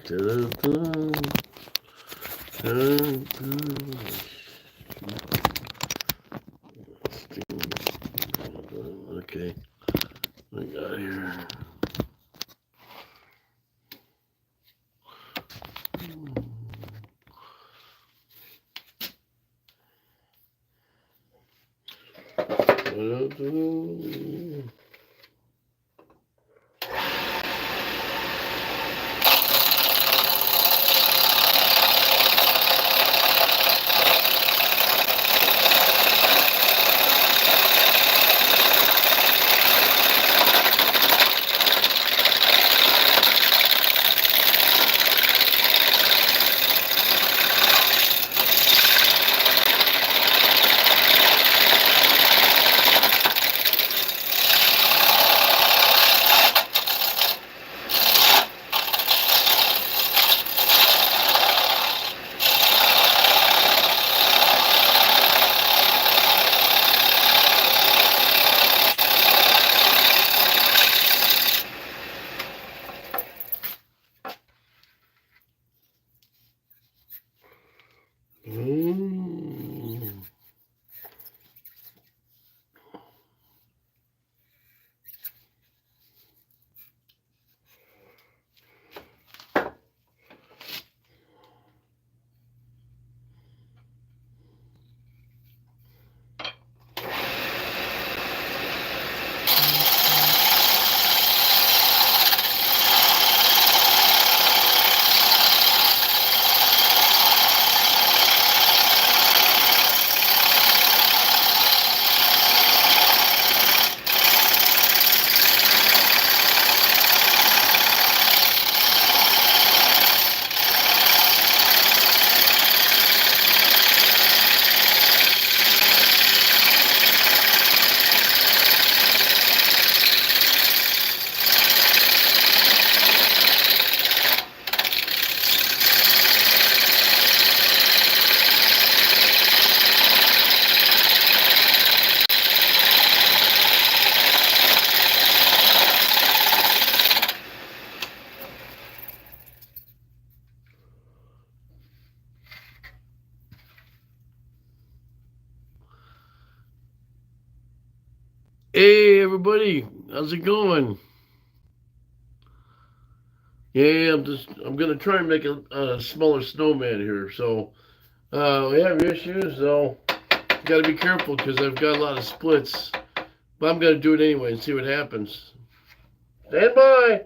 Okay, I got here. Hey everybody, how's it going? Yeah, I'm gonna try and make a smaller snowman here. So we have issues, so gotta be careful because I've got a lot of splits. But I'm gonna do it anyway and see what happens. Stand by.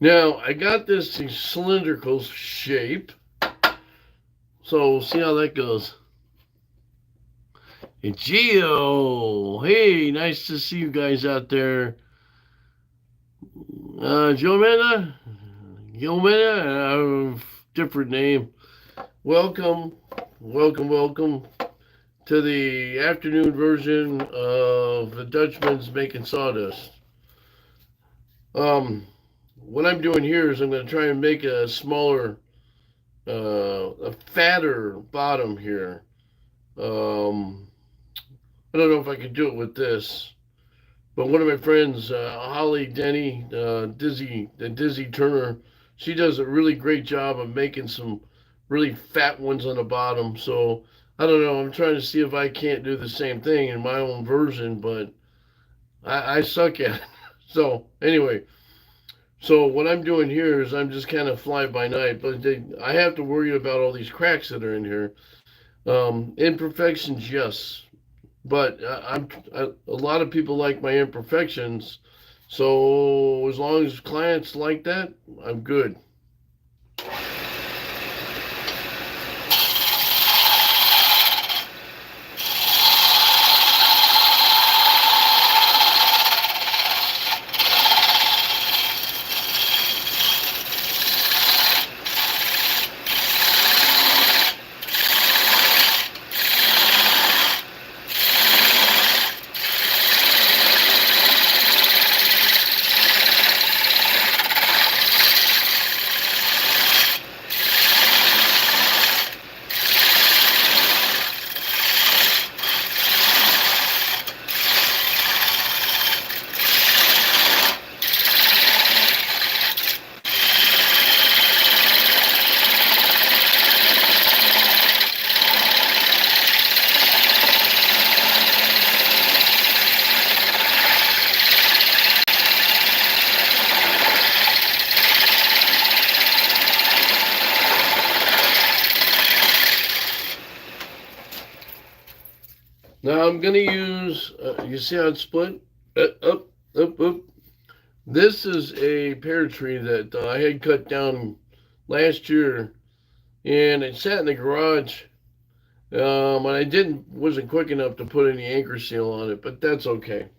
Now I got this cylindrical shape, so we'll see how that goes. Hey Gio, hey, nice to see you guys out there. Jomena, different name. Welcome, welcome to the afternoon version of the Dutchmans making sawdust. What I'm doing here is I'm going to try and make a smaller, a fatter bottom here. Um, I don't know if I could do it with this. But one of my friends, Holly Denny, Dizzy Turner, she does a really great job of making some really fat ones on the bottom. So I don't know. I'm trying to see if I can't do the same thing in my own version, but I suck at it. So anyway, so what I'm doing here is I'm just kind of fly by night, but I have to worry about all these cracks that are in here. Imperfections, yes, but a lot of people like my imperfections. So as long as clients like that, I'm good. Now I'm gonna use. You see how it's split? Up, up, up. This is a pear tree that I had cut down last year, and it sat in the garage. And I wasn't quick enough to put any anchor seal on it, but that's okay.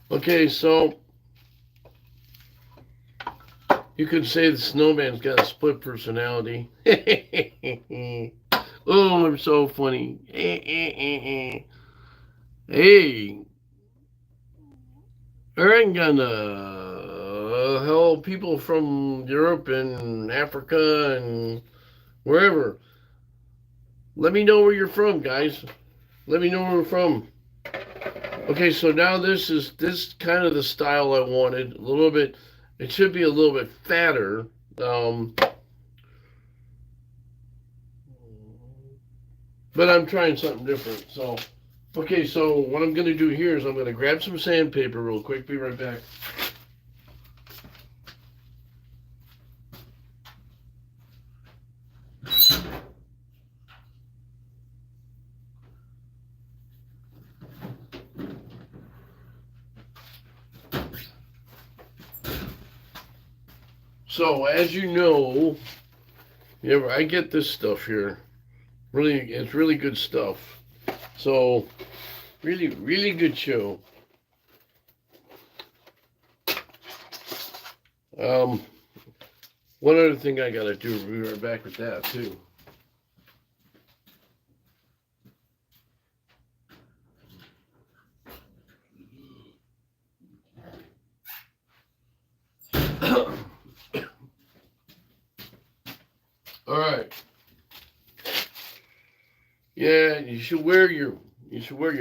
Okay, so you could say the snowman's got a split personality. Oh, I'm so funny. Hey, there ain't gonna hell people from Europe and Africa and wherever. Let me know where you're from, guys. Let me know where you're from. Okay, so now this kind of the style I wanted. A little bit. It should be a little bit fatter. Um, but I'm trying something different. So Okay, so what I'm going to do here is I'm going to grab some sandpaper real quick. Be right back. So as you know, I get this stuff here. Really, it's really good stuff. So really, really good show. One other thing I gotta do, we'll be right back with that too. All right. Yeah, you should wear your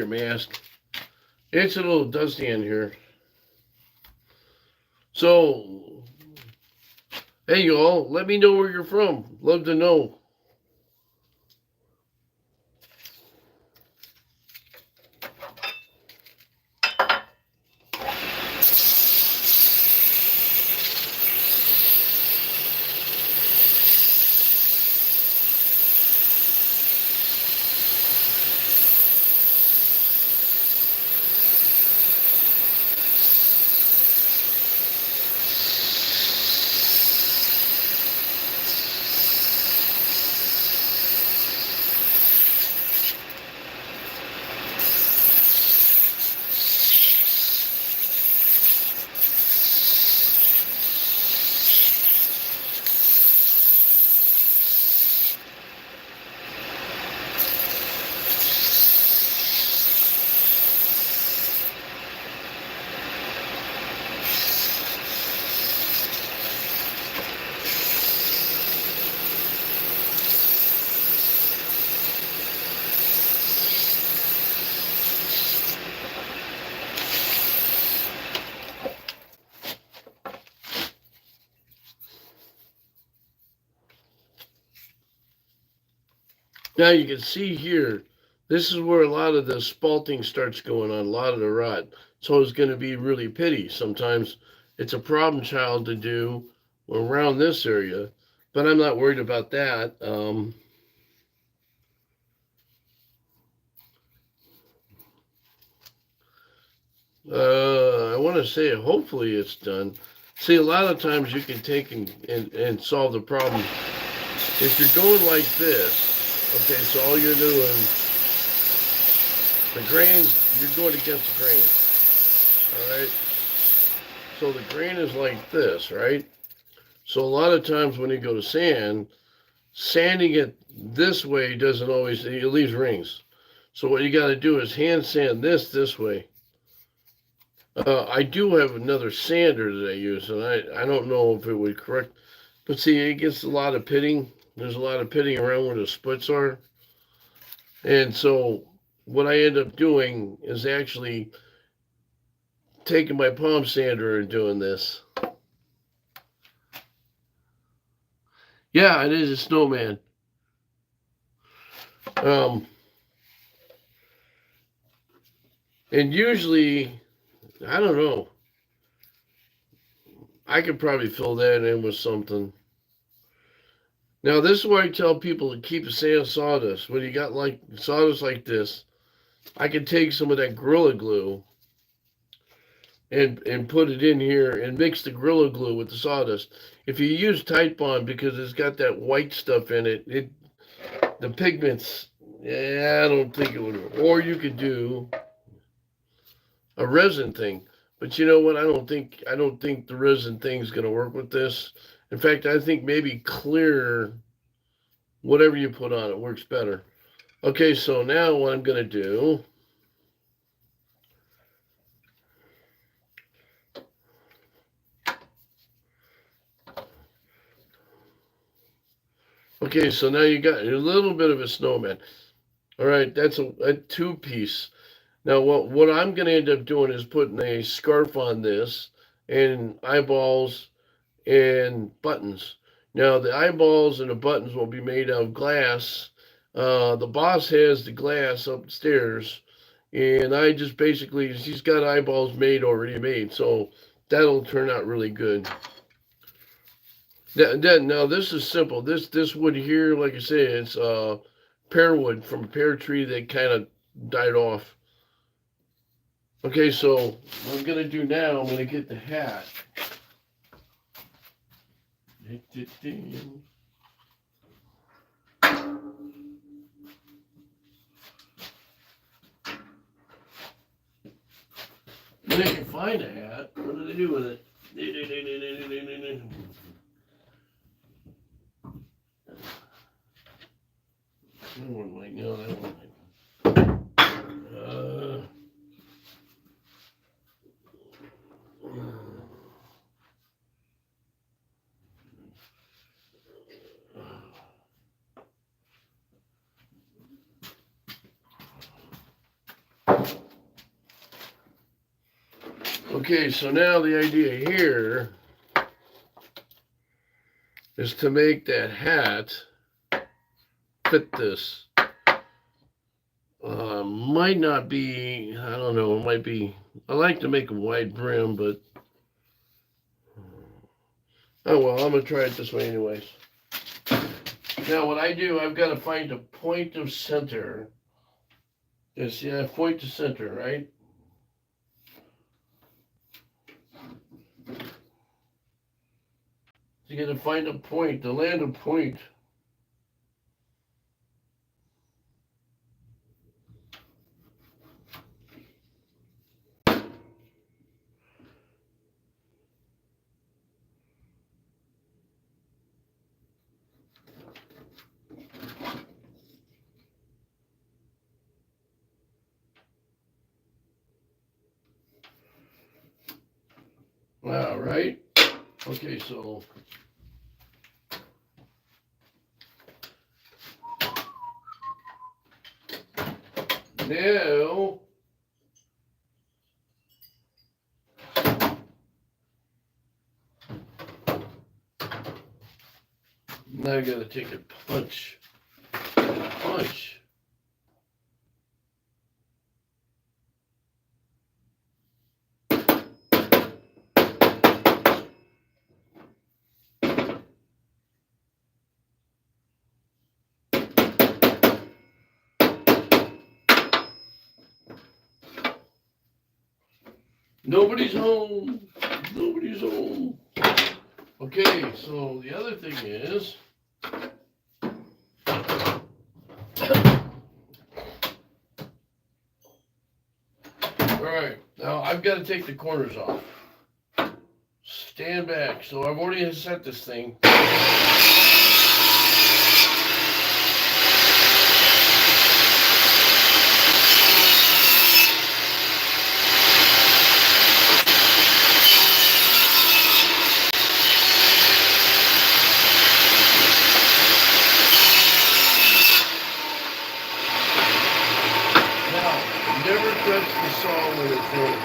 mask. It's a little dusty in here. So, hey y'all, let me know where you're from. Love to know. Now you can see here, this is where a lot of the spalting starts going on, a lot of the rot. So it's going to be really pitty. Sometimes it's a problem child to do around this area, but I'm not worried about that. I want to say hopefully it's done. See, a lot of times you can take and solve the problem. If you're going like this, okay, so all you're doing, the grains, you're going against the grain, all right? So the grain is like this, right? So a lot of times when you go to sand, sanding it this way doesn't always, it leaves rings. So what you got to do is hand sand this way. I do have another sander that I use, and I don't know if it would correct, but see, it gets a lot of pitting. There's a lot of pitting around where the splits are. And so what I end up doing is actually taking my palm sander and doing this. Yeah, it is a snowman. And usually, I don't know. I could probably fill that in with something. Now, this is why I tell people to keep the sand sawdust. When you got like sawdust like this, I can take some of that Gorilla Glue and put it in here and mix the Gorilla Glue with the sawdust. If you use Tight Bond because it's got that white stuff in it, the pigments, yeah, I don't think it would. Or you could do a resin thing. But you know what? I don't think the resin thing's gonna work with this. In fact, I think maybe clear whatever you put on it works better. Okay, so now what I'm gonna do. Okay, so now you got a little bit of a snowman. All right, that's a two-piece. Now what I'm gonna end up doing is putting a scarf on this and eyeballs and buttons. Now the eyeballs and the buttons will be made out of glass. The boss has the glass upstairs, and I just basically, she's got eyeballs already made, so that'll turn out really good. Now this is simple. This wood here, like I say, it's pear wood from a pear tree that kind of died off. Okay, so what I'm gonna do now, I'm gonna get the hat. When they can find a hat, what do they do with it? That one might know, that one might. Okay, so now the idea here is to make that hat fit this. Might not be, I don't know, it might be, I like to make a wide brim, but, oh well, I'm going to try it this way anyways. Now what I do, I've got to find a point of center. Just, yeah, point to center, right? You got to find a point, to land a point. All right. Okay, so now I got to take a punch. Punch. Nobody's home. Nobody's home. Okay, so the other thing is, all right, now I've got to take the corners off. Stand back. So I've already set this thing. Never touch the saw when it's running.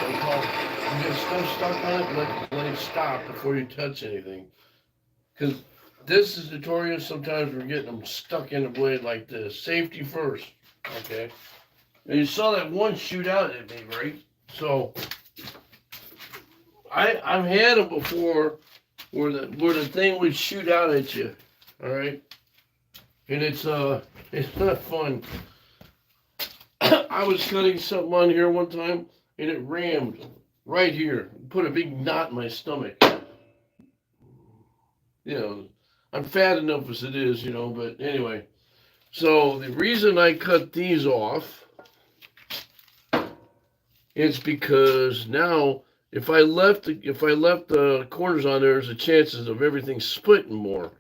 You get stuff stuck on it, let it stop before you touch anything. Because this is notorious. Sometimes we're getting them stuck in the blade like this. Safety first. Okay. And you saw that one shoot out at me, right? So I've had them before where the thing would shoot out at you. All right. And it's not fun. I was cutting something on here one time, and it rammed right here. Put a big knot in my stomach. You know, I'm fat enough as it is, you know, but anyway. So the reason I cut these off is because now if I left the corners on there, there's a chances of everything splitting more.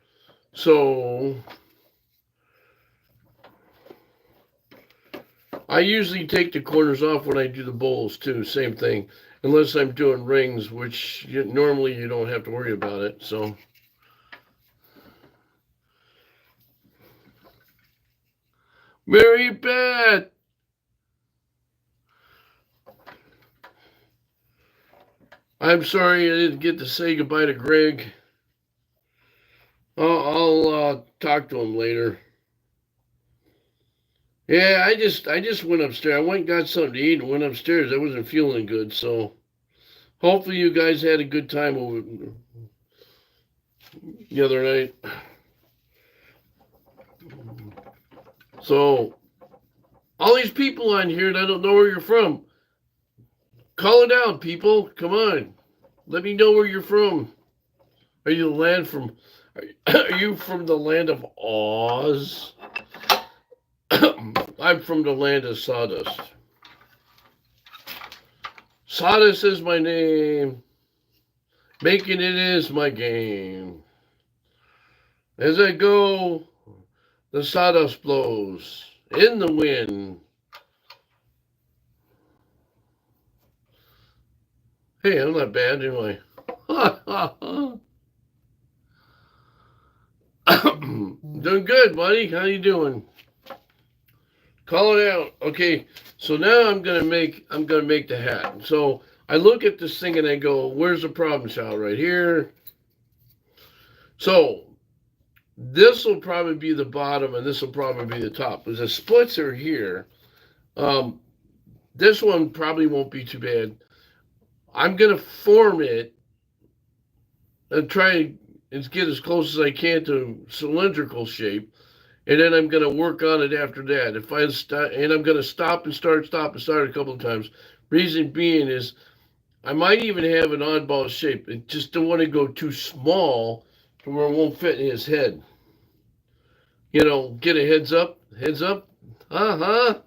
So I usually take the corners off when I do the bowls too, same thing. Unless I'm doing rings, which normally you don't have to worry about it, so. Mary Beth! I'm sorry I didn't get to say goodbye to Greg. I'll talk to him later. Yeah, I just went upstairs. I went and got something to eat and went upstairs. I wasn't feeling good, so hopefully you guys had a good time over the other night. So all these people on here that don't know where you're from, call it out, people. Come on, let me know where you're from. Are you the land from? Are you from the land of Oz? I'm from the land of sawdust. Sawdust is my name. Making it is my game. As I go, the sawdust blows in the wind. Hey, I'm not bad, am I? Doing good, buddy. How you doing? Call it out. Okay, so now I'm gonna make the hat. So I look at this thing and I go, where's the problem child? Right here. So this will probably be the bottom and this will probably be the top. Because the splits are here. Um, this one probably won't be too bad. I'm gonna form it and try and get as close as I can to cylindrical shape, and then I'm gonna work on it after that. If I start, and I'm gonna stop and start, stop and start a couple of times. Reason being is I might even have an oddball shape. I just don't want to go too small to where it won't fit in his head. Get a heads up, heads up. Uh huh.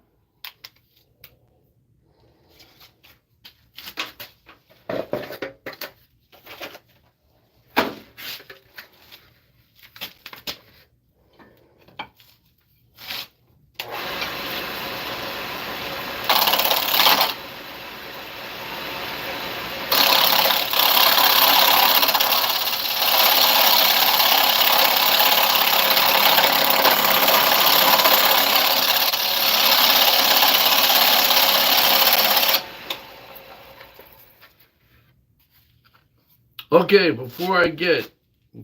Okay, before I get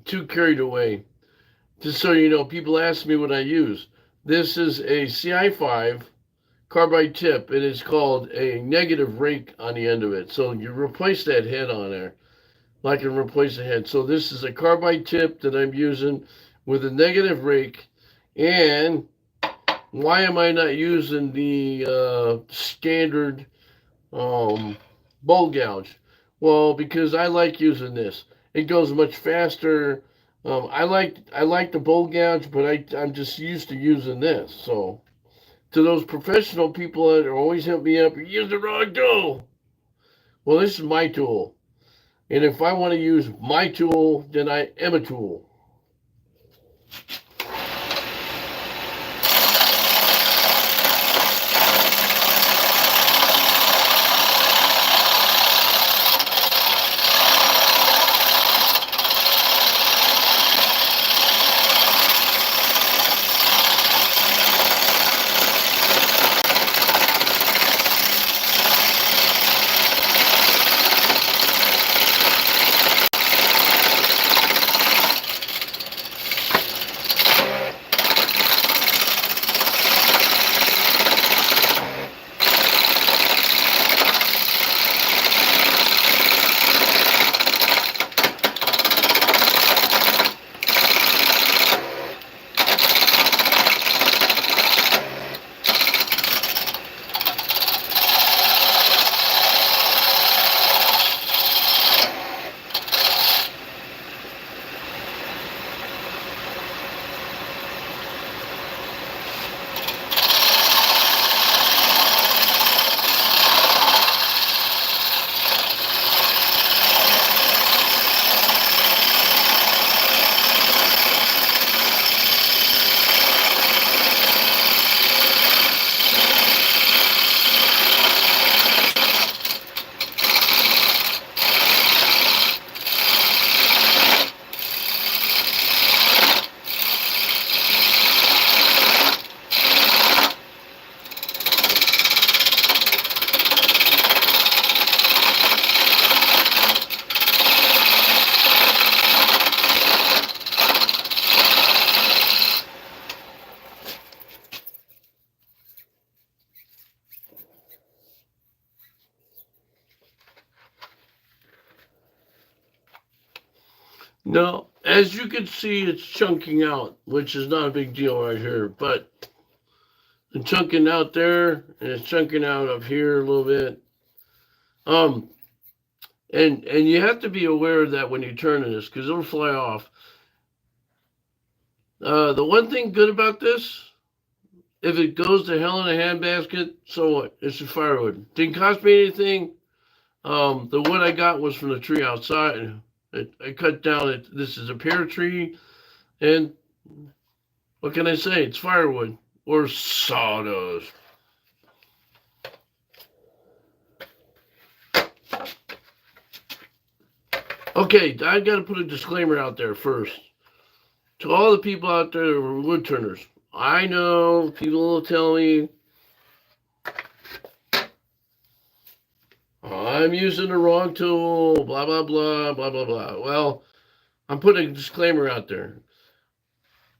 too carried away, just so you know, people ask me what I use. This is a CI5 carbide tip. It is called a negative rake on the end of it. So you replace that head on there. I can replace the head. So this is a carbide tip that I'm using with a negative rake. And why am I not using the standard bowl gouge? Well, because I like using this. It goes much faster. I like the bowl gouge, but I'm just used to using this. So to those professional people that are always hit me up, you use the wrong tool. Well, this is my tool. And if I want to use my tool, then I am a tool. Now, as you can see, it's chunking out, which is not a big deal right here, but it's chunking out there, and it's chunking out up here a little bit. Um, and you have to be aware of that when you're turning this, because it'll fly off. The one thing good about this, if it goes to hell in a handbasket, so what? It's just firewood. Didn't cost me anything. The wood I got was from the tree outside. I cut down it. This is a pear tree, and what can I say? It's firewood or sawdust. Okay, I got to put a disclaimer out there first. To all the people out there who are wood turners, I know people will tell me I'm using the wrong tool, blah, blah, blah, blah, blah, blah. Well, I'm putting a disclaimer out there.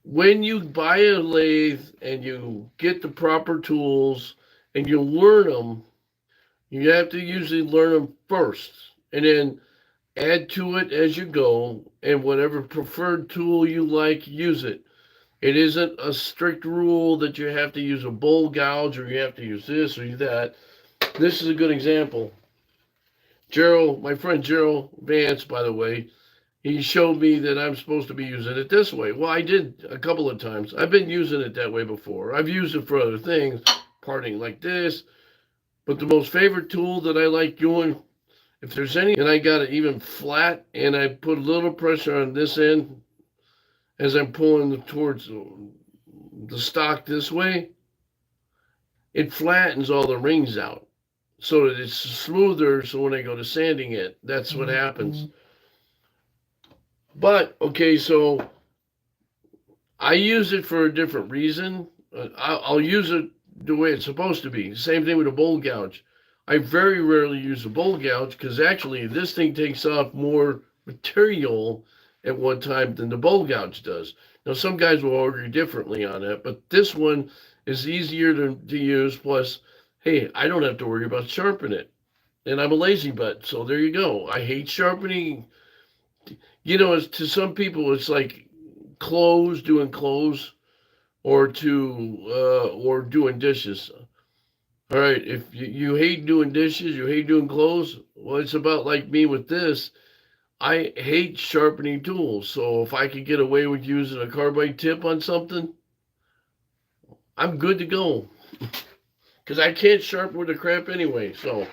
When you buy a lathe and you get the proper tools and you learn them, you have to usually learn them first and then add to it as you go. And whatever preferred tool you like, use it. It isn't a strict rule that you have to use a bowl gouge or you have to use this or that. This is a good example. Gerald, my friend Gerald Vance, by the way, he showed me that I'm supposed to be using it this way. Well, I did a couple of times. I've been using it that way before. I've used it for other things, parting like this. But the most favorite tool that I like doing, if there's any, and I got it even flat, and I put a little pressure on this end as I'm pulling towards the stock this way, it flattens all the rings out so that it's smoother. So when I go to sanding it, that's what happens. But okay, so I use it for a different reason. I'll use it the way it's supposed to be. Same thing with a bowl gouge. I very rarely use a bowl gouge because actually this thing takes off more material at one time than the bowl gouge does. Now some guys will argue differently on that, but this one is easier to use. Plus, hey, I don't have to worry about sharpening it, and I'm a lazy butt, so there you go. I hate sharpening. You know, to some people, it's like doing clothes, or doing dishes. All right, if you hate doing dishes, you hate doing clothes. Well, it's about like me with this. I hate sharpening tools, so if I could get away with using a carbide tip on something, I'm good to go. Because I can't sharpen with the crap anyway. So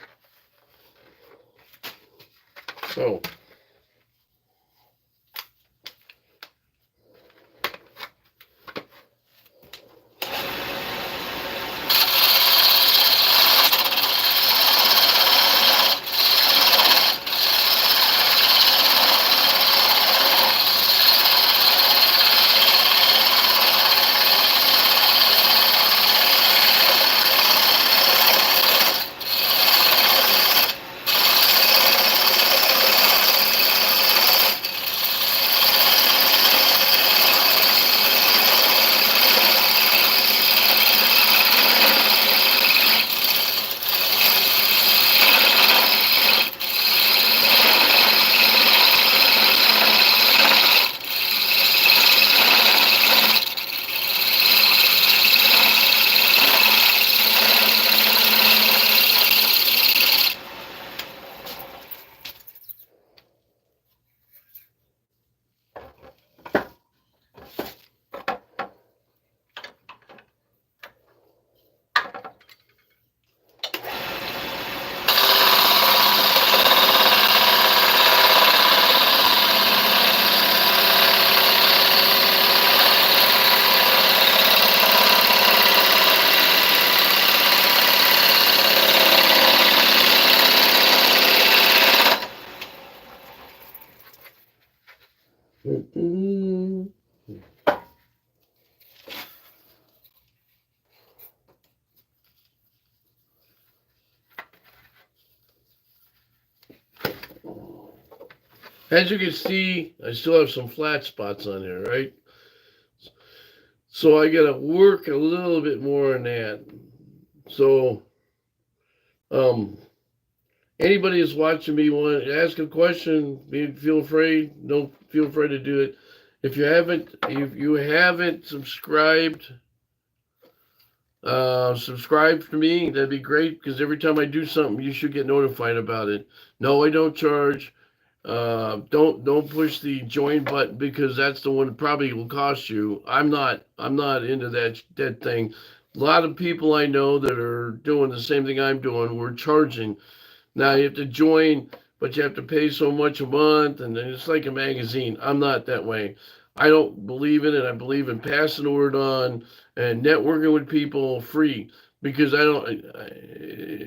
as you can see, I still have some flat spots on here, right? So I got to work a little bit more on that. So, um, anybody is watching me want to ask a question, feel free. Don't feel afraid to do it. If you haven't subscribed, subscribe to me. That'd be great because every time I do something, you should get notified about it. No, I don't charge. Don't push the join button because that's the one that probably will cost you. I'm not into that thing. A lot of people I know that are doing the same thing I'm doing. We're charging. Now you have to join, but you have to pay so much a month, and it's like a magazine. I'm not that way. I don't believe in it. I believe in passing the word on and networking with people free because I don't.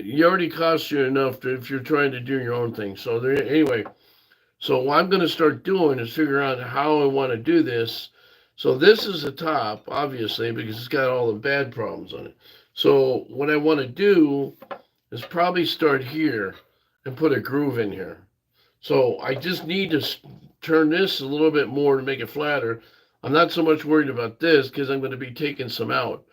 You already cost you enough if you're trying to do your own thing. So there, anyway. So what I'm going to start doing is figure out how I want to do this. So this is the top, obviously, because it's got all the bad problems on it. So what I want to do is probably start here and put a groove in here. So I just need to turn this a little bit more to make it flatter. I'm not so much worried about this because I'm going to be taking some out.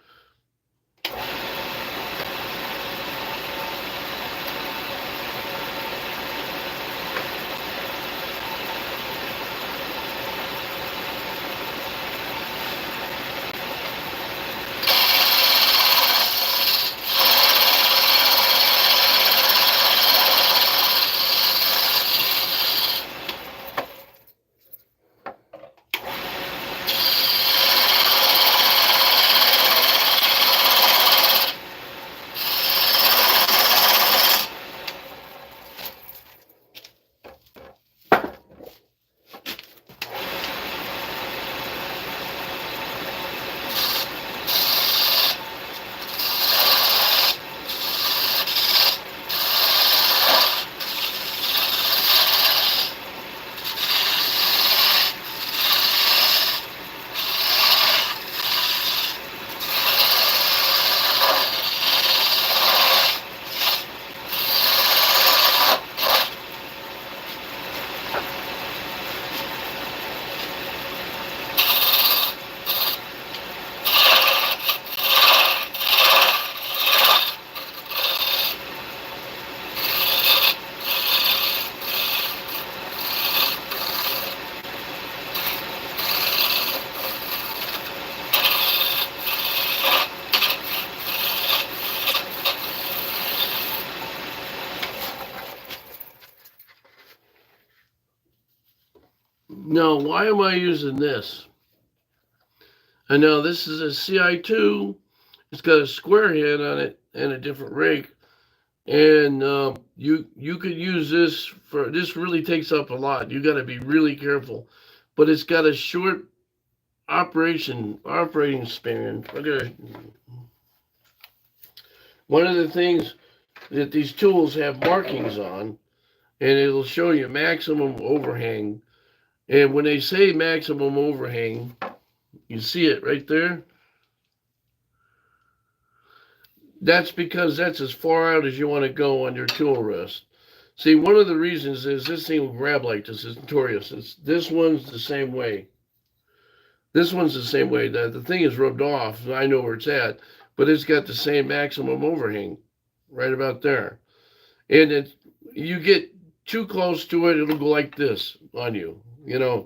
Now, why am I using this? I know this is a CI2. It's got a square head on it and a different rake. And you could use this for this really takes up a lot. You got to be really careful, but it's got a short operating span. One of the things that these tools have markings on, and it'll show you maximum overhang. And when they say maximum overhang, you see it right there. That's because that's as far out as you want to go on your tool rest. See, one of the reasons is this thing will grab like this. It's notorious. This one's the same way. This one's the same way. The thing is rubbed off. I know where it's at, but it's got the same maximum overhang right about there. And you get too close to it, it'll go like this on you.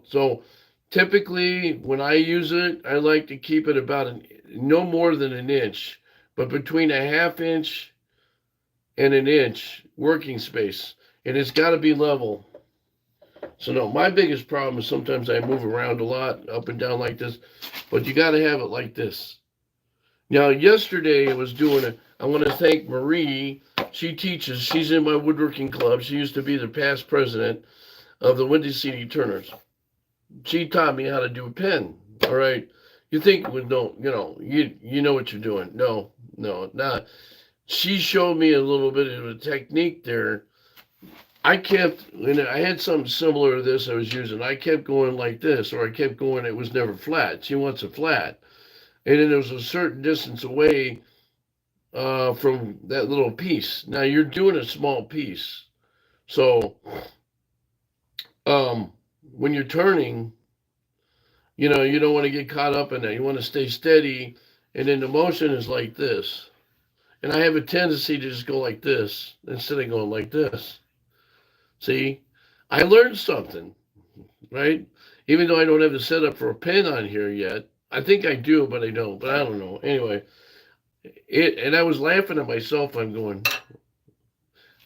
So typically when I use it, I like to keep it about no more than an inch, but between a half inch and an inch working space. And it's got to be level. So no, my biggest problem is sometimes I move around a lot, up and down like this, but you got to have it like this. Now, yesterday I was doing it. I want to thank Marie. She teaches. She's in my woodworking club. She used to be the past president of the Windy City Turners. She taught me how to do a pen. All right. You think, well, no, you know what you're doing. No, not. She showed me a little bit of a technique there. I had something similar to this I was using. I kept going like this, or I kept going, it was never flat. She wants it flat. And then there was a certain distance away from that little piece. Now you're doing a small piece. So when you're turning, you don't want to get caught up in that. You want to stay steady. And then the motion is like this. And I have a tendency to just go like this instead of going like this. See, I learned something, right? Even though I don't have the setup for a pen on here yet. I think I do, but I don't. But I don't know. Anyway, and I was laughing at myself. I'm going,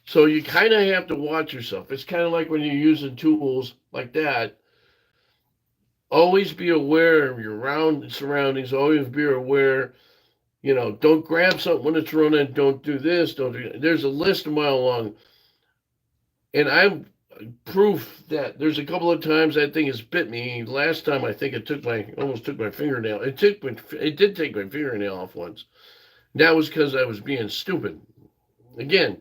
so you kind of have to watch yourself. It's kind of like when you're using tools like that. Always be aware of your round surroundings. Always be aware. Don't grab something when it's running. Don't do this. Don't do that. There's a list a mile long, and I'm proof that there's a couple of times that thing has bit me. Last time I think it almost took my fingernail. It did take my fingernail off once. That was because I was being stupid. Again,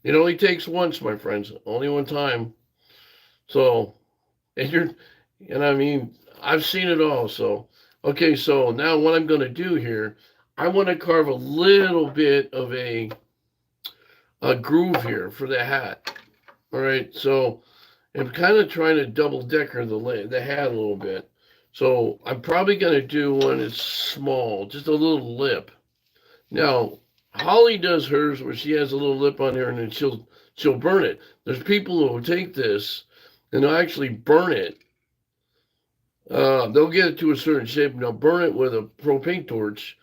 it only takes once, my friends. Only one time. So, and I mean, I've seen it all. So, okay. So now what I'm going to do here, I want to carve a little bit of a groove here for the hat. All right. So I'm kind of trying to double decker the hat a little bit. So I'm probably going to do one that's small, just a little lip. Now, Holly does hers where she has a little lip on there and then she'll burn it. There's people who will take this and they'll actually burn it. They'll get it to a certain shape and they'll burn it with a propane torch,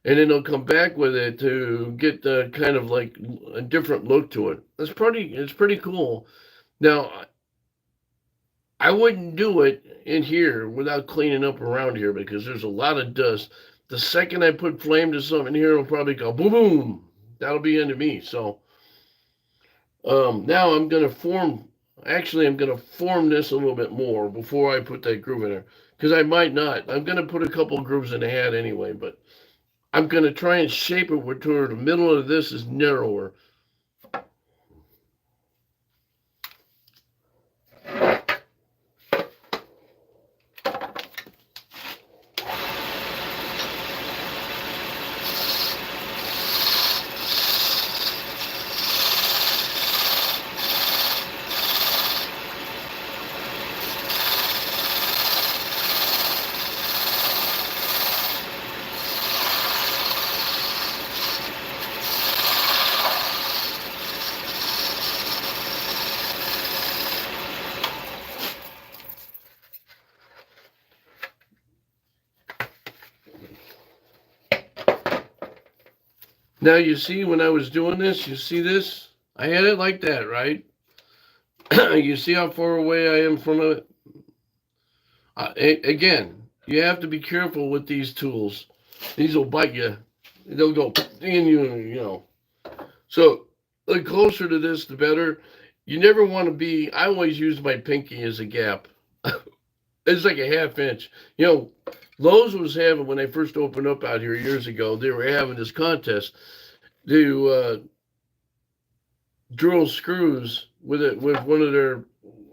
and then they'll come back with it to get the kind of like a different look to it. It's pretty cool. Now, I wouldn't do it in here without cleaning up around here because there's a lot of dust. The second I put flame to something here, it'll probably go boom, boom. That'll be into me. So now I'm gonna form. Actually, I'm gonna form this a little bit more before I put that groove in there because I might not. I'm gonna put a couple of grooves in the hat anyway, but I'm gonna try and shape it toward the middle of this is narrower. Now you see when I was doing this, you see this? I had it like that, right? You see how far away I am from it? Again, you have to be careful with these tools. These will bite you. They'll go in you. So the closer to this, the better. You never want to be. I always use my pinky as a gap. It's like a half inch. Lowe's was having when they first opened up out here years ago. They were having this contest to drill screws with one of their.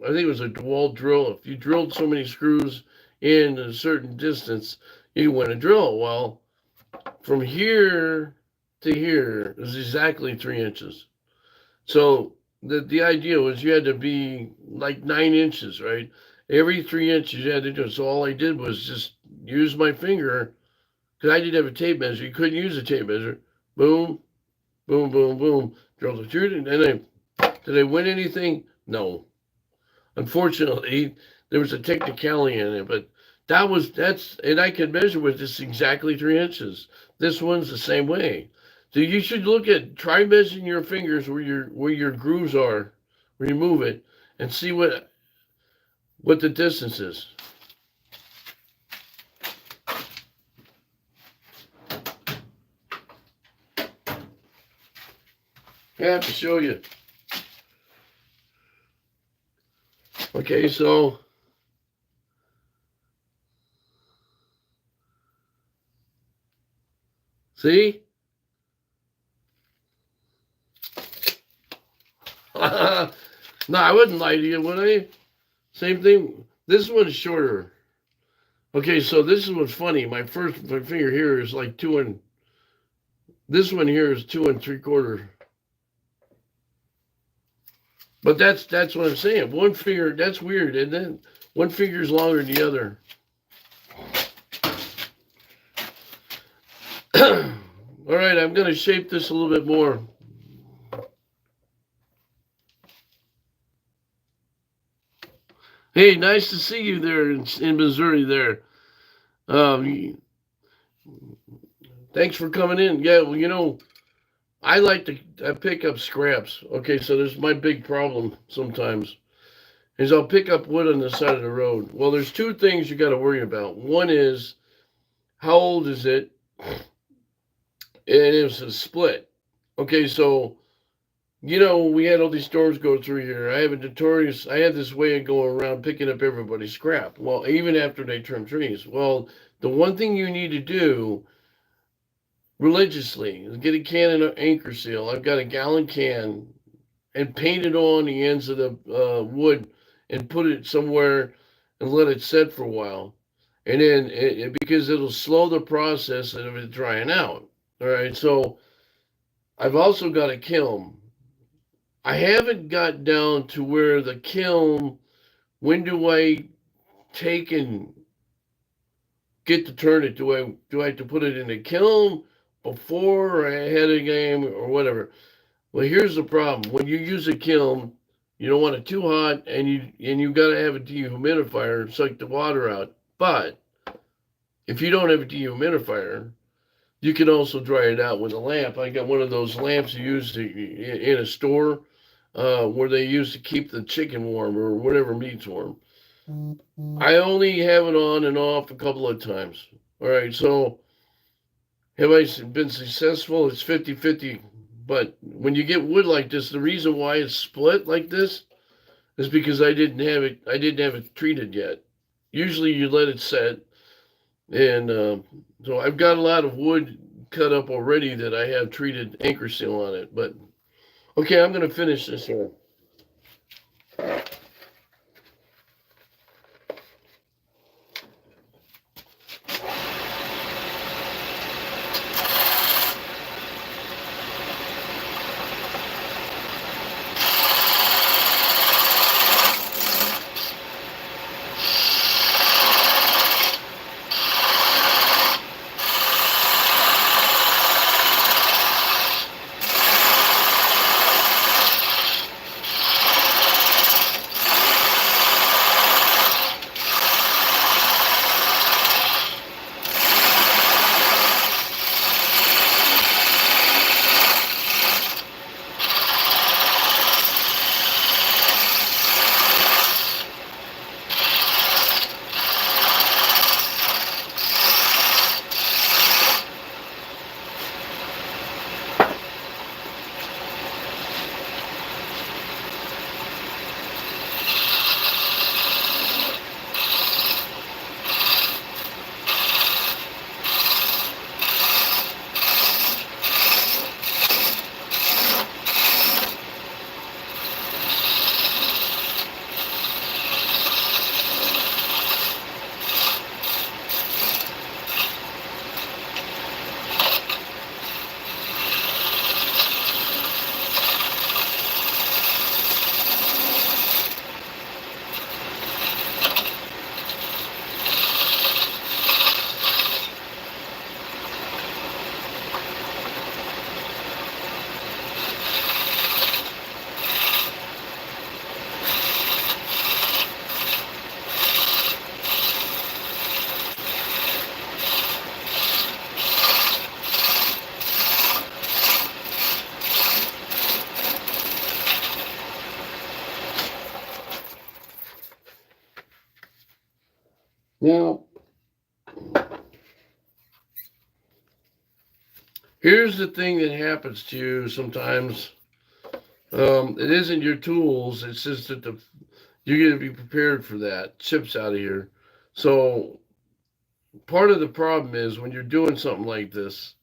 I think it was a wall drill. If you drilled so many screws in a certain distance, you win a drill. Well, from here to here is exactly 3 inches. So the idea was you had to be like 9 inches, right? Every 3 inches you had to do it. So all I did was just use my finger because I didn't have a tape measure. You couldn't use a tape measure. Boom, boom, boom, boom. Drilled the truth. And then did I win anything? No. Unfortunately, there was a technicality in it, but and I can measure with this exactly 3 inches. This one's the same way. So you should try measuring your fingers where your grooves are, remove it, and see what the distance is. I have to show you. Okay, so see? No, I wouldn't lie to you, would I? Same thing. This one's shorter. Okay, so this is what's funny. My finger here is like this one here is 2 3/4. But that's what I'm saying. One finger, that's weird, and then one finger's longer than the other. All right, I'm going to shape this a little bit more. Hey, nice to see you there in Missouri. There. Um, Thanks for coming in. Yeah, well, I like to pick up scraps. Okay, so there's my big problem sometimes is I'll pick up wood on the side of the road. Well, there's two things you got to worry about. One is how old is it, and it's a split. Okay, so we had all these storms go through here. I had this way of going around picking up everybody's scrap. Well, even after they trim trees. Well, the one thing you need to do religiously is get a can of anchor seal. I've got a gallon can and paint it on the ends of the wood and put it somewhere and let it set for a while. And then because it'll slow the process of it drying out. All right. So I've also got a kiln. I haven't got down to where the kiln, when do I take and get to turn it? Do I have to put it in the kiln before or ahead of the game or whatever? Well, here's the problem. When you use a kiln, you don't want it too hot, and you got to have a dehumidifier to suck the water out. But if you don't have a dehumidifier, you can also dry it out with a lamp. I got one of those lamps you use in a store where they use to keep the chicken warm or whatever meat's warm. I only have it on and off a couple of times. All right, so have I been successful? It's 50-50. But when you get wood like this, the reason why it's split like this is because I didn't have it treated yet. Usually you let it set, and so I've got a lot of wood cut up already that I have treated anchor seal on it. But okay, I'm gonna finish this here. Now, here's the thing that happens to you sometimes. It isn't your tools. It's just that you're going to be prepared for that. Chips out of here. So part of the problem is when you're doing something like this,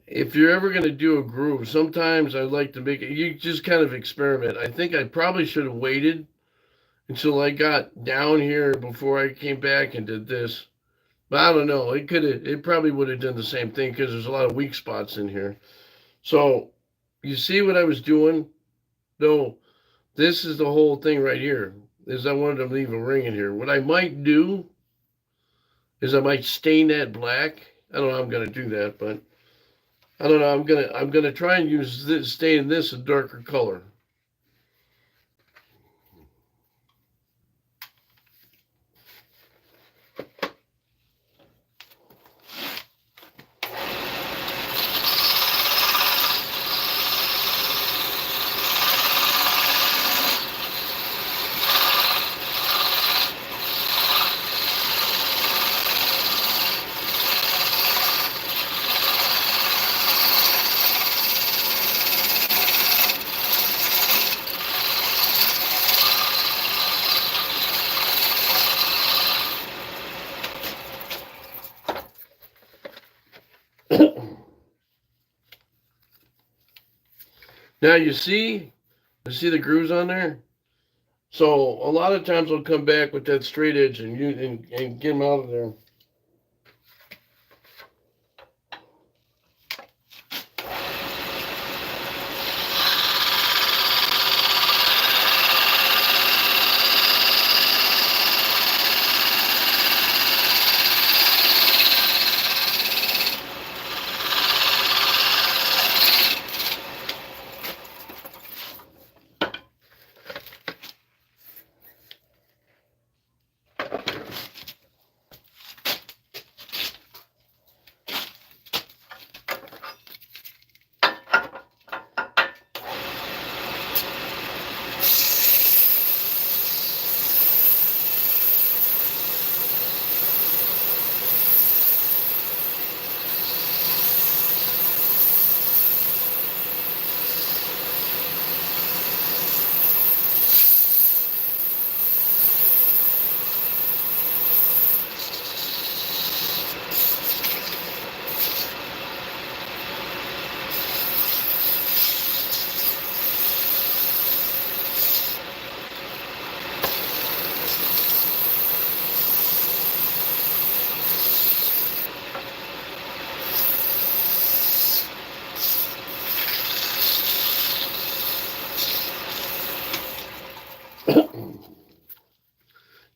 if you're ever going to do a groove, sometimes I like to make it, you just kind of experiment. I think I probably should have waited until I got down here before I came back and did this. But I don't know. It probably would have done the same thing because there's a lot of weak spots in here. So you see what I was doing? Though this is the whole thing right here. Is I wanted to leave a ring in here. What I might do is I might stain that black. I don't know how I'm gonna do that, but I don't know. I'm gonna try and use this, stain this a darker color. Now you see the grooves on there. So a lot of times I'll come back with that straight edge and get them out of there.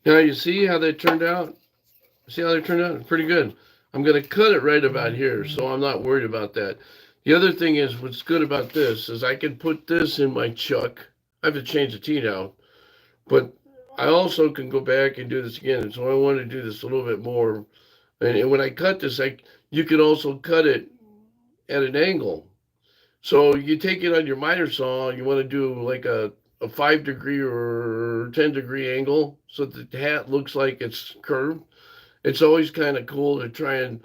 Now you see how they turned out? See how they turned out? Pretty good. I'm going to cut it right about here, so I'm not worried about that. The other thing is, what's good about this is I can put this in my chuck. I have to change the T now, but I also can go back and do this again. And so I want to do this a little bit more. And when I cut this, you can also cut it at an angle. So you take it on your miter saw, you want to do like a 5 degree or 10 degree angle so that the hat looks like it's curved. It's always kind of cool to try and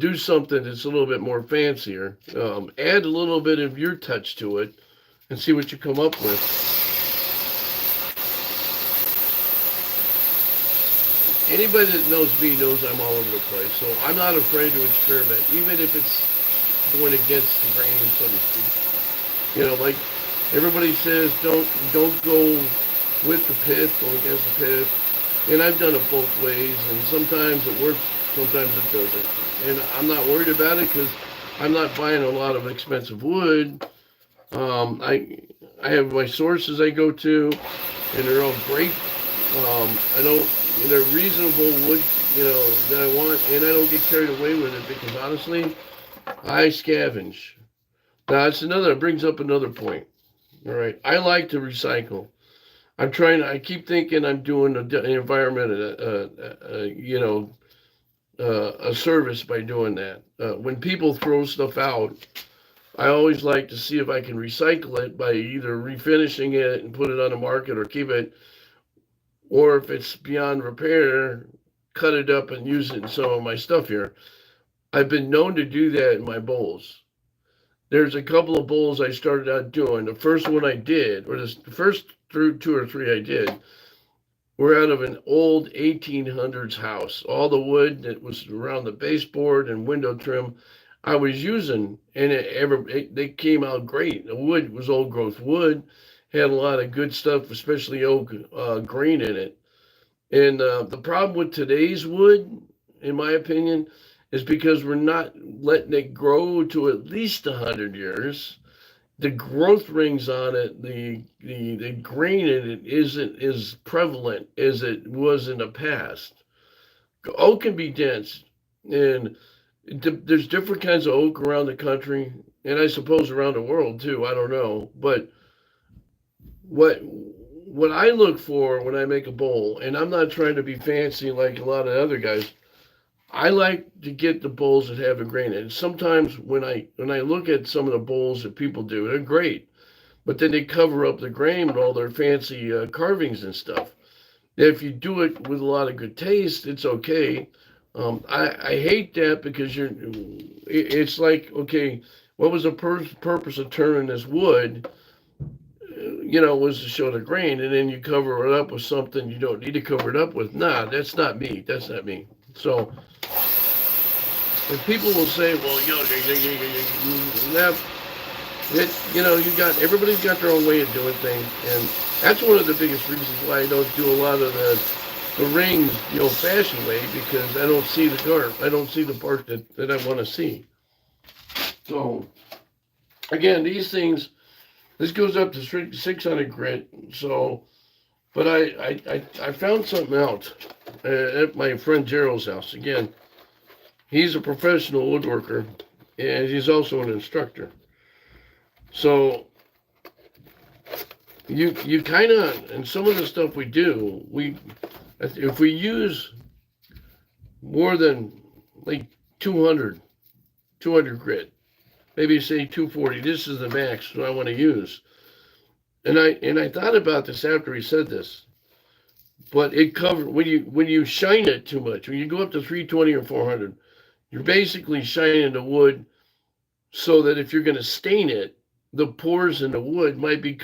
do something that's a little bit more fancier. Add a little bit of your touch to it and see what you come up with. Anybody that knows me knows I'm all over the place, so I'm not afraid to experiment, even if it's going against the grain, so to speak. You know, like everybody says, don't go with the pith, go against the pith. And I've done it both ways, and sometimes it works, sometimes it doesn't. And I'm not worried about it because I'm not buying a lot of expensive wood. I have my sources I go to, and they're all great. I don't, they're reasonable wood, that I want, and I don't get carried away with it because honestly, I scavenge. Now it brings up another point. All right, I like to recycle. I keep thinking I'm doing an environment, a service by doing that. When people throw stuff out, I always like to see if I can recycle it by either refinishing it and put it on the market or keep it, or if it's beyond repair, cut it up and use it in some of my stuff here. I've been known to do that in my bowls. There's a couple of bowls I started out doing. The first one I did, or the first two or three I did, were out of an old 1800s house. All the wood that was around the baseboard and window trim I was using, and they came out great. The wood was old growth wood, had a lot of good stuff, especially oak green in it. And the problem with today's wood, in my opinion, is because we're not letting it grow to at least 100 years. The growth rings on it, the grain in it isn't as prevalent as it was in the past. Oak can be dense, and there's different kinds of oak around the country, and I suppose around the world too. I don't know, but what I look for when I make a bowl, and I'm not trying to be fancy like a lot of other guys. I like to get the bowls that have a grain in it. Sometimes when I look at some of the bowls that people do, they're great, but then they cover up the grain with all their fancy carvings and stuff. If you do it with a lot of good taste, it's okay. I hate that because it's like, okay, what was the purpose of turning this wood? Was to show the grain, and then you cover it up with something you don't need to cover it up with. Nah, that's not me. That's not me. So, and people will say, well, Everybody's got their own way of doing things, and that's one of the biggest reasons why I don't do a lot of the rings the old-fashioned way, because I don't see the part. I don't see the part that I want to see. So again, these things, this goes up to 600 grit. So, but I found something out at my friend Gerald's house. Again, he's a professional woodworker, and he's also an instructor. So you kind of, and some of the stuff we do, if we use more than like 200 grit, maybe say 240, this is the max that I want to use. And I thought about this after he said this, but it covered when you shine it too much, when you go up to 320 or 400, you're basically shining the wood so that if you're going to stain it, the pores in the wood might be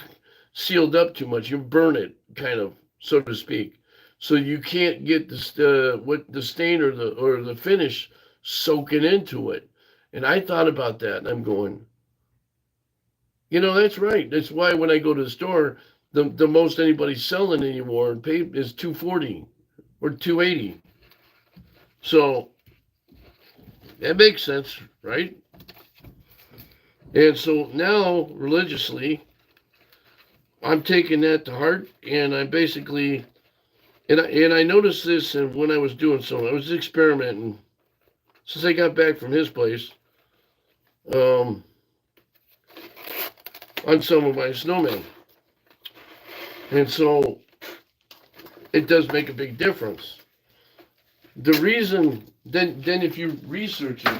sealed up too much. You burn it, kind of, so to speak. So you can't get the stain or the finish soaking into it. And I thought about that, and I'm going, that's right. That's why when I go to the store, the most anybody's selling anymore is 240 or 280. So that makes sense, right? And so now, religiously, I'm taking that to heart, and I'm basically, and I noticed this, and when I was doing so, I was experimenting since I got back from his place, on some of my snowmen, and so it does make a big difference. The reason, then if you research it,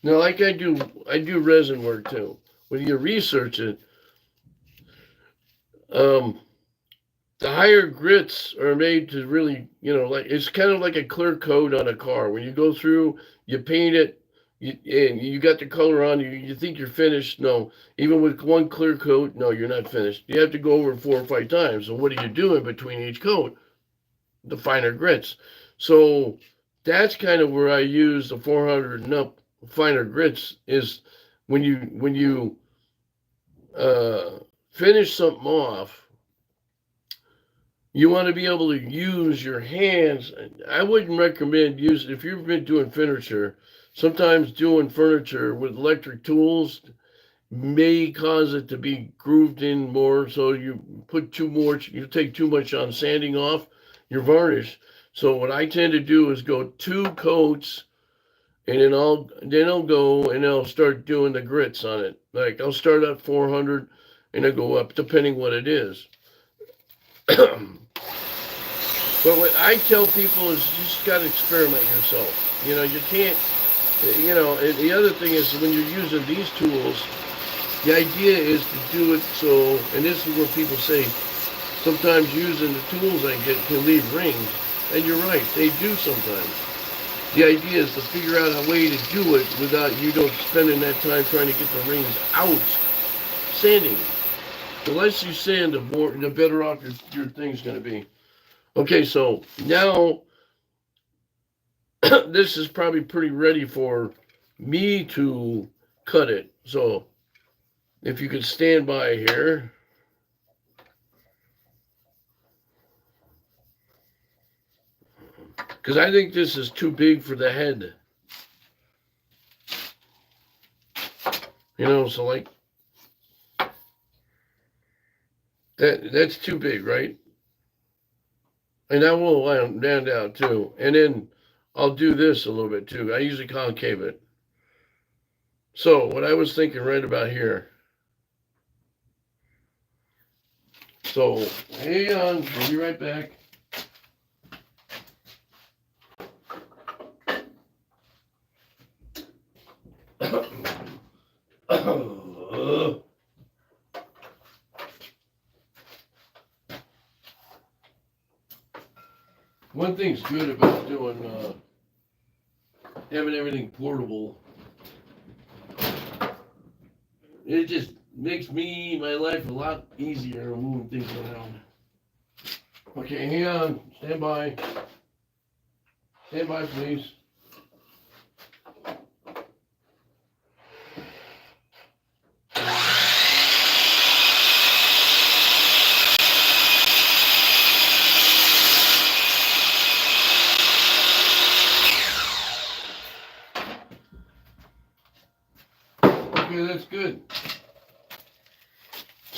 now like I do resin work too. When you research it, the higher grits are made to really, like it's kind of like a clear coat on a car. When you go through, you paint it, and you got the color on, you think you're finished. No, even with one clear coat, no, you're not finished. You have to go over 4 or 5 times. So what do you do in between each coat? The finer grits. So that's kind of where I use the 400 and up finer grits, is when you finish something off, you want to be able to use your hands. I wouldn't recommend using, if you've been doing furniture, sometimes doing furniture with electric tools may cause it to be grooved in more. So you take too much on sanding off your varnish. So what I tend to do is go 2 coats, and then I'll go and I'll start doing the grits on it. Like I'll start at 400 and I'll go up depending what it is. But what I tell people is you just got to experiment yourself. You can't, and the other thing is when you're using these tools, the idea is to do it so, and this is where people say, sometimes using the tools I get can leave rings. And you're right, they do sometimes. The idea is to figure out a way to do it without you spending that time trying to get the rings out sanding. The less you sand, the better off your thing's going to be. Okay, so now this is probably pretty ready for me to cut it. So if you could stand by here. Because I think this is too big for the head. So like, that's too big, right? And I will land down too. And then I'll do this a little bit too. I usually concave it. So what I was thinking right about here. So hang on, I'll be right back. One thing's good about doing having everything portable. It just makes my life a lot easier moving things around. Okay, hang on. Stand by. Stand by, please.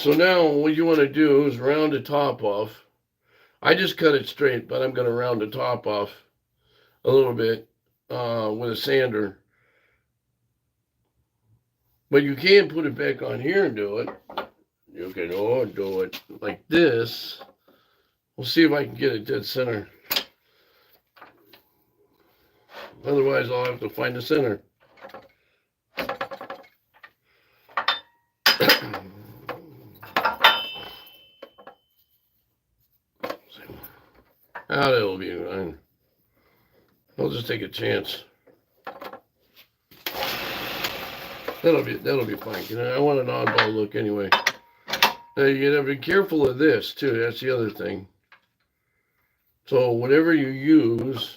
So now what you want to do is round the top off. I just cut it straight, but I'm going to round the top off a little bit with a sander. But you can put it back on here and do it. You can do it like this. We'll see if I can get it dead center. Otherwise, I'll have to find the center. That'll be fine. I'll just take a chance. That'll be fine. You know, I want an oddball look anyway. Now you gotta be careful of this too. That's the other thing. So whatever you use,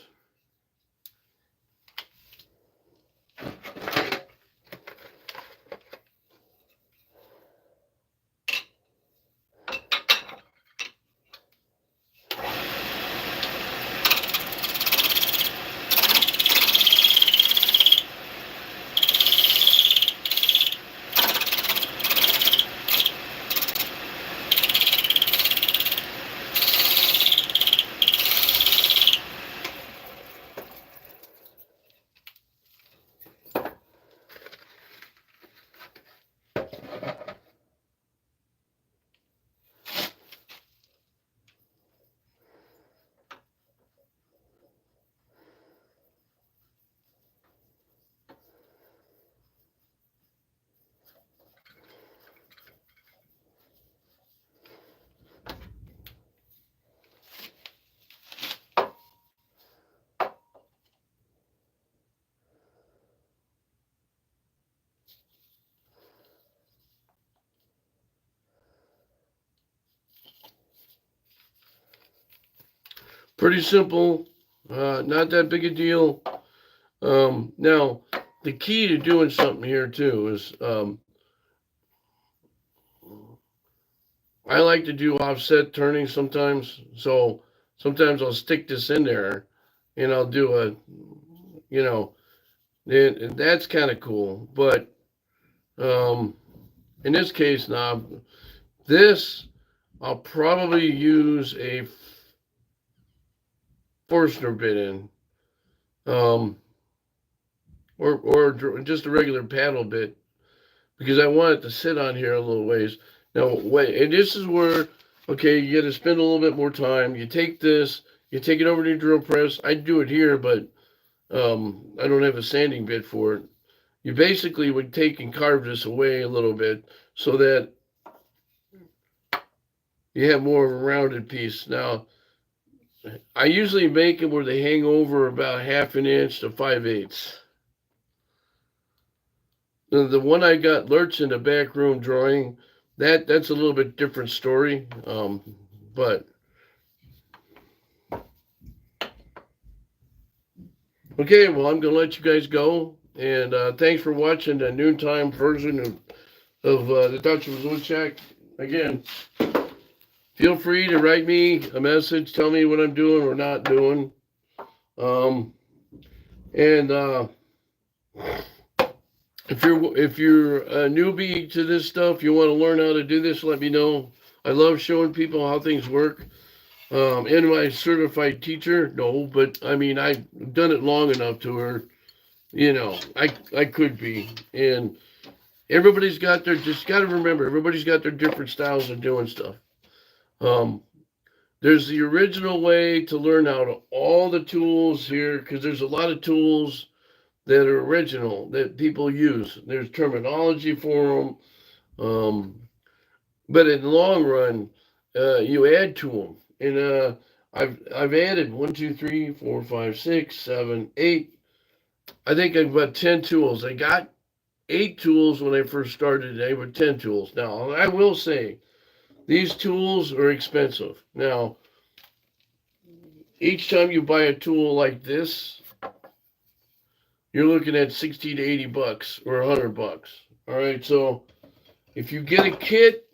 pretty simple, not that big a deal. Now, the key to doing something here too is I like to do offset turning sometimes. So sometimes I'll stick this in there and I'll do a, you know, and that's kind of cool. But in this case now, this I'll probably use a Forstner bit in, or just a regular paddle bit because I want it to sit on here a little ways. Now, wait, and this is where, okay, you got to spend a little bit more time. You take this, you take it over to the drill press. I do it here, but I don't have a sanding bit for it. You basically would take and carve this away a little bit so that you have more of a rounded piece. Now, I usually make it where they hang over about 1/2 inch to 5/8. The one I got Lurch in the back room drawing, that's a little bit different story. But okay, well, I'm gonna let you guys go, and thanks for watching the noontime version of the Dutchmans Wood Shack. Again, feel free to write me a message, tell me what I'm doing or not doing, and if you're a newbie to this stuff, you want to learn how to do this, let me know. I love showing people how things work. Am I a certified teacher? No, but I mean, I've done it long enough to where, you know, I could be. And everybody's got their, just got to remember, everybody's got their different styles of doing stuff. There's the original way to learn how to, all the tools here, because there's a lot of tools that are original that people use. There's terminology for them. But in the long run, you add to them. And I've added 1, 2, 3, 4, 5, 6, 7, 8. I think I've got 10 tools. I got 8 tools when I first started today, with 10 tools. Now, I will say, these tools are expensive. Now, each time you buy a tool like this, you're looking at 60 to 80 bucks or $100. All right, so if you get a kit,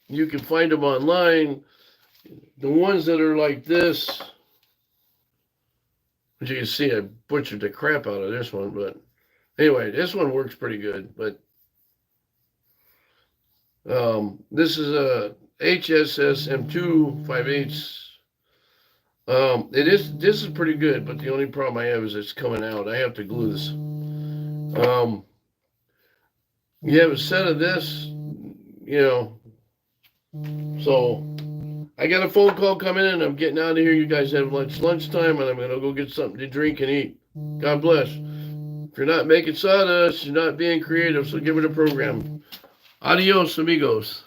you can find them online. The ones that are like this, as you can see, I butchered the crap out of this one, but anyway, this one works pretty good. But This is a HSS M2 5/8. This is pretty good, but the only problem I have is it's coming out. I have to glue this. You have a set of this, you know. So I got a phone call coming in. I'm getting out of here. You guys have lunchtime, and I'm gonna go get something to drink and eat. God bless. If you're not making sawdust, you're not being creative. So give it a program. Adios, amigos.